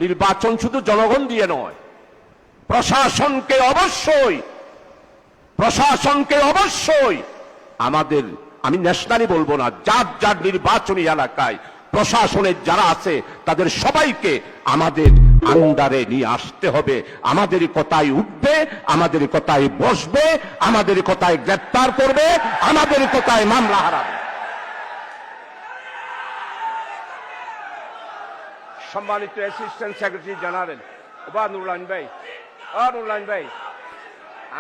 নির্বাচন শুধু জনগণ দিয়ে নয়, প্রশাসনকে অবশ্যই আমাদের, আমি ন্যাশনালি বলবো না, যার যার নির্বাচনী এলাকায় প্রশাসনের যারা আছে তাদের সবাইকে আমাদের আন্ডারে নিয়ে আসতে হবে। আমাদের কথায় উঠবে, আমাদের কথায় বসবে, আমাদের কথায় গ্রেফতার করবে, আমাদের কথায় মামলা হারাবে। সম্মানিত অ্যাসিস্ট্যান্ট সেক্রেটারি জেনারেল নুরুল্লাহ ভাই,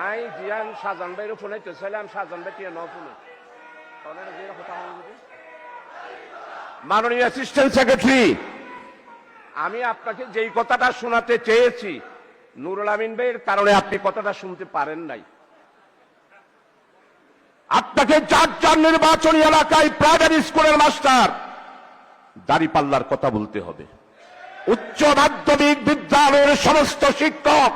আই জিয়ান শাহজাহান ভাইয়ের ফোনে তো ছিলাম, শাহজাহান ভাই টিয়া ফোনে মাননীয় অ্যাসিস্ট্যান্ট সেক্রেটারি, আমি আপনাকে যেই কথাটা শোনাতে চেয়েছি নুরুল আমিন ভাইয়ের কারণে আপনি কথাটা শুনতে পারেন নাই। আপনাকে যার নির্বাচনী এলাকায় প্রাইমারি স্কুলের মাস্টার দাঁড়িপাল্লার কথা বলতে হবে। উচ্চ মাধ্যমিক বিদ্যালয়ের সমস্ত শিক্ষক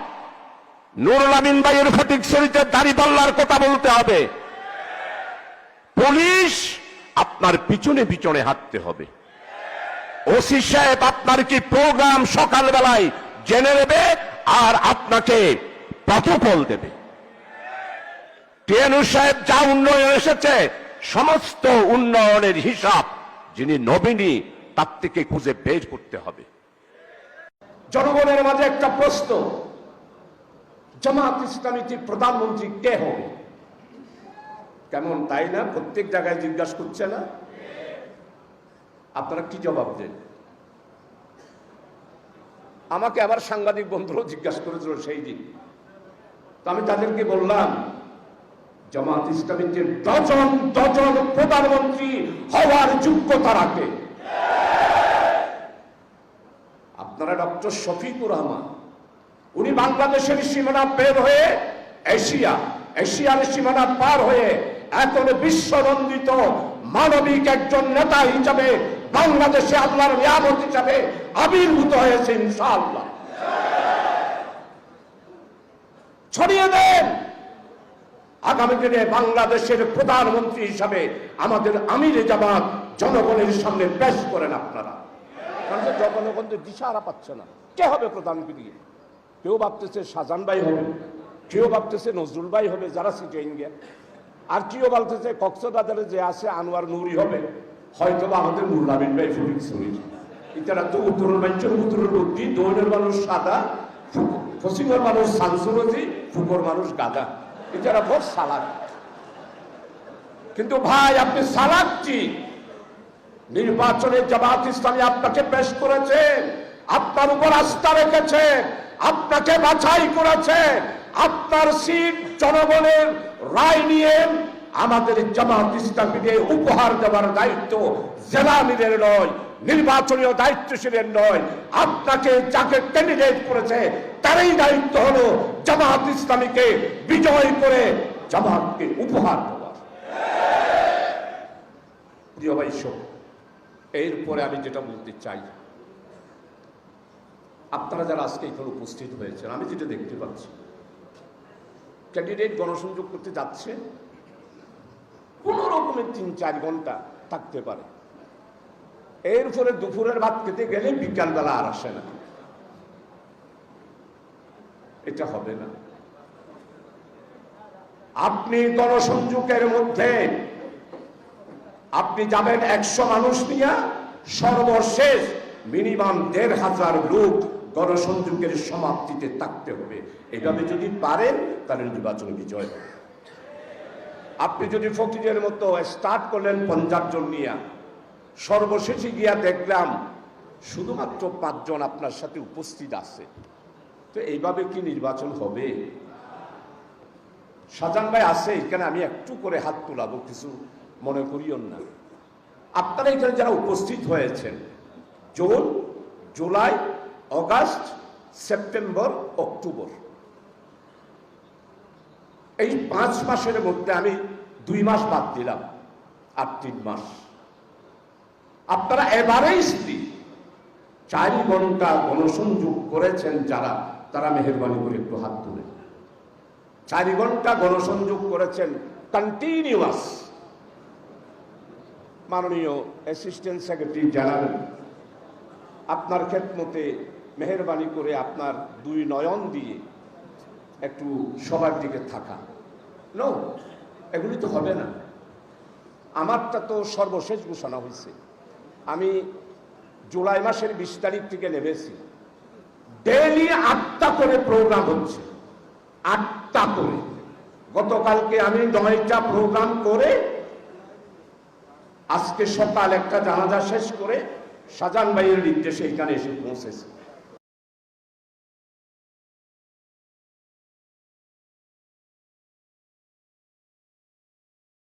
নুরুল আমিন ভাইয়ের ফটিকছড়িতে দাঁড়িপাল্লার কথা বলতে হবে। পুলিশ আপনার পিছনে পিছনে হাঁটতে হবে। ওসি সাহেব আপনার কি প্রোগ্রাম সকালবেলায় জেনে নেবে আর আপনাকে প্রটোকল দেবে। টিএনউ সাহেব যা উন্নয়ন এসেছে সমস্ত উন্নয়নের হিসাব যিনি নবীনী তার থেকে খুঁজে বের করতে হবে। জনগণের মাঝে একটা প্রশ্ন, জামাত ইসলামীর প্রধানমন্ত্রী কে হবে? কেমন তাই না? প্রত্যেক জায়গায় জিজ্ঞাসা করছে না? আপনারা কি জবাব দেন? আমাকে আবার সাংবাদিক বন্ধুরাও জিজ্ঞাসা করেছিল সেই দিন, তো আমি তাদেরকে বললাম জামাত ইসলামীর যে ডজন ডজন প্রধানমন্ত্রী হওয়ার যোগ্যতা রাখে। আপনারা ডক্টর শফিকুর রহমান, উনি বাংলাদেশের সীমানা বের হয়ে এশিয়ার সীমানা পার হয়ে এখন বিশ্বনন্দিত মানবিক একজন নেতা হিসাবে বাংলাদেশে আল্লাহর নিয়ামত হিসাবে আবির্ভূত হয়েছে। ইনশাআল্লাহ ছড়িয়ে দেন। আগামী দিনে বাংলাদেশের প্রধানমন্ত্রী হিসাবে আমাদের আমিরে জামাত জনগণের সামনে পেশ করেন আপনারা। কারণ জনগণ তো দিশাহারা পাচ্ছে না, কে হবে প্রধানমন্ত্রী? কেউ ভাবতেছে শাহজাহান ভাই হবে, কেউ ভাবতেছে নজরুল ভাই হবে যারা সিটিং গে, আর কেউ বলতেছে কক্সবাজারে যে আছে আনোয়ার নূরি হবে, হয়তো আমাদের নুরুল আমিন ভাই ফটিকছড়ির। এটারা তো উত্তরের মানুষের উত্তরের বুদ্ধি, দৌড়ের মানুষ সাদা, পশ্চিমের মানুষ সানসুরজি, ফুকর মানুষ গাদা। এটারা বড় সালাক। কিন্তু ভাই আপনি সালাক কি? নির্বাচনে জামাত ইসলামী আপনাকে পেশ করেছে, আপনার উপর আস্থা রেখেছে, আপনাকে বাছাই করেছে, আপনার সিট জনগণের রায় নিয়ে আমাদের জামাত ইসলামীকে উপহার দেওয়ার দায়িত্ব জেলা আমিরের নয়, নির্বাচনীয় দায়িত্বশীলের নয়। আপনাকে যাকে ক্যান্ডিডেট করেছে তারই দায়িত্ব হলো জামাত ইসলামীকে বিজয় করে জামাতকে উপহার দেওয়া। প্রিয় ভাই সব, এরপরে আমি যেটা বলতে চাই, আপনারা যারা আজকে এখানে উপস্থিত হয়েছেন, আমি যেটা দেখতে পাচ্ছি ক্যান্ডিডেট গণসংযোগ করতে যাচ্ছে, কোন রকমের ৩-৪ ঘন্টা থাকতে পারে, এরপরে দুপুরের ভাত খেতে গেলে বিকালবেলা আর আসে না। এটা হবে না। আপনি গণসংযোগের মধ্যে আপনি যাবেন ১০০ মানুষ নিয়ে, সর্বশেষ মিনিমাম ১৫০০ লোক গণসংযোগের সমাপ্তিতে থাকতে হবে। এভাবে যদি পারেন তাহলে নির্বাচনে বিজয় হবে। আপনি যদি ফকিরের মতো স্টার্ট করলেন ৫০ জন নিয়ে, সর্বশেষে গিয়া দেখলাম শুধুমাত্র ৫ জন আপনার সাথে উপস্থিত আছে, তো এইভাবে কি নির্বাচন হবে? শাহজাহান ভাই আছে এখানে, আমি একটু করে হাত তোলাবো, কিছু মনে করিও না। আপনারা এখানে যারা উপস্থিত হয়েছেন, June, July, August, September, October, এই 5 মাসের মধ্যে আমি 2 মাস বাদ দিলাম, আর 3 মাস আপনারা এভারেজ 4 ঘন্টা গণসংযোগ করেছেন যারা, তারা মেহেরবানি করে একটু হাত তুলে। 4 ঘন্টা গণসংযোগ করেছেন কন্টিনিউয়াস। মাননীয় অ্যাসিস্ট্যান্ট সেক্রেটারি জেনারেল, আপনার খেদমতে মেহেরবানি করে আপনার দুই নয়ন দিয়ে একটু সবার দিকে থাকা, নো, এগুলি তো হবে না। আমারটা তো সর্বশেষ ঘোষণা হয়েছে। আমি জুলাই মাসের 20 তারিখ থেকে নেমেছি, ডেইলি 8টা করে প্রোগ্রাম হচ্ছে, 8টা করে। গতকালকে আমি 9টা প্রোগ্রাম করে আজকে সকাল একটা জানাজা শেষ করে শাহজাহান ভাইয়ের নির্দেশে এখানে এসে পৌঁছেছি।